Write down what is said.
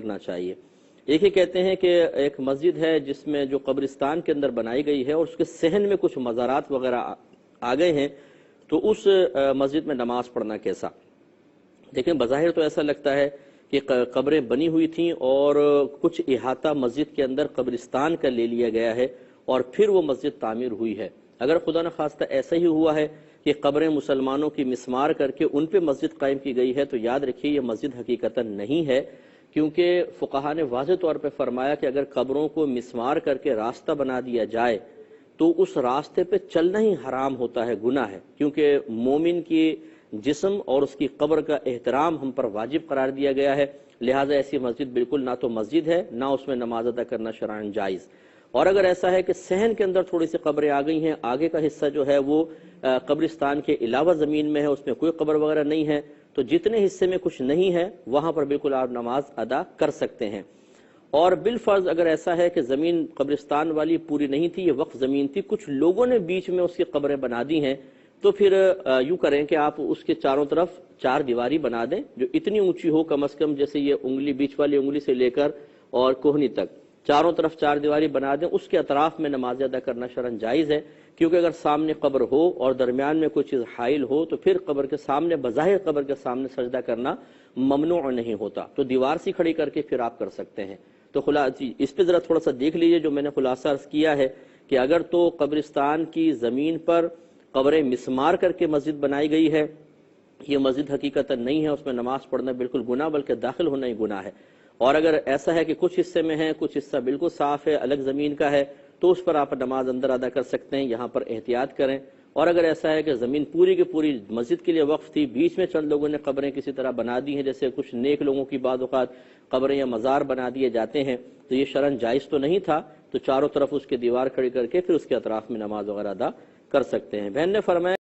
کرنا چاہیے۔ ایک ہی کہتے ہیں کہ ایک مسجد ہے جس میں جو قبرستان کے اندر بنائی گئی ہے اور اس کے صحن میں کچھ مزارات وغیرہ آ گئے ہیں، تو اس مسجد میں نماز پڑھنا کیسا؟ دیکھیں بظاہر تو ایسا لگتا ہے کہ قبریں بنی ہوئی تھیں اور کچھ احاطہ مسجد کے اندر قبرستان کا لے لیا گیا ہے اور پھر وہ مسجد تعمیر ہوئی ہے۔ اگر خدا نخواستہ ایسا ہی ہوا ہے کہ قبریں مسلمانوں کی مسمار کر کے ان پہ مسجد قائم کی گئی ہے، تو یاد رکھیے یہ مسجد حقیقتاً نہیں ہے، کیونکہ فقہا نے واضح طور پہ فرمایا کہ اگر قبروں کو مسمار کر کے راستہ بنا دیا جائے تو اس راستے پہ چلنا ہی حرام ہوتا ہے، گناہ ہے، کیونکہ مومن کی جسم اور اس کی قبر کا احترام ہم پر واجب قرار دیا گیا ہے، لہٰذا ایسی مسجد بالکل نہ تو مسجد ہے، نہ اس میں نماز ادا کرنا شرعاً جائز۔ اور اگر ایسا ہے کہ صحن کے اندر تھوڑی سی قبریں آ گئی ہیں، آگے کا حصہ جو ہے وہ قبرستان کے علاوہ زمین میں ہے، اس میں کوئی قبر وغیرہ نہیں ہے، تو جتنے حصے میں کچھ نہیں ہے وہاں پر بالکل آپ نماز ادا کر سکتے ہیں۔ اور بالفرض اگر ایسا ہے کہ زمین قبرستان والی پوری نہیں تھی، یہ وقف زمین تھی، کچھ لوگوں نے بیچ میں اس کی قبریں بنا دی ہیں، تو پھر یوں کریں کہ آپ اس کے چاروں طرف چار دیواری بنا دیں جو اتنی اونچی ہو، کم از کم جیسے یہ انگلی، بیچ والی انگلی سے لے کر اور کوہنی تک چاروں طرف چار دیواری بنا دیں، اس کے اطراف میں نماز ادا کرنا شرعاً جائز ہے، کیونکہ اگر سامنے قبر ہو اور درمیان میں کوئی چیز حائل ہو تو پھر قبر کے سامنے، بظاہر قبر کے سامنے سجدہ کرنا ممنوع نہیں ہوتا، تو دیوار سی کھڑی کر کے پھر آپ کر سکتے ہیں۔ تو اس پہ ذرا تھوڑا سا دیکھ لیجئے، جو میں نے خلاصہ عرض کیا ہے کہ اگر تو قبرستان کی زمین پر قبریں مسمار کر کے مسجد بنائی گئی ہے، یہ مسجد حقیقتاً نہیں ہے، اس میں نماز پڑھنا بالکل گناہ، بلکہ داخل ہونا ہی گناہ ہے۔ اور اگر ایسا ہے کہ کچھ حصے میں ہے، کچھ حصہ بالکل صاف ہے، الگ زمین کا ہے، تو اس پر آپ نماز اندر ادا کر سکتے ہیں، یہاں پر احتیاط کریں۔ اور اگر ایسا ہے کہ زمین پوری کی پوری مسجد کے لیے وقف تھی، بیچ میں چند لوگوں نے قبریں کسی طرح بنا دی ہیں، جیسے کچھ نیک لوگوں کی بعض اوقات قبریں یا مزار بنا دیے جاتے ہیں، تو یہ شرعاً جائز تو نہیں تھا، تو چاروں طرف اس کے دیوار کھڑی کر کے پھر اس کے اطراف میں نماز وغیرہ ادا کر سکتے ہیں۔ بہن نے فرمایا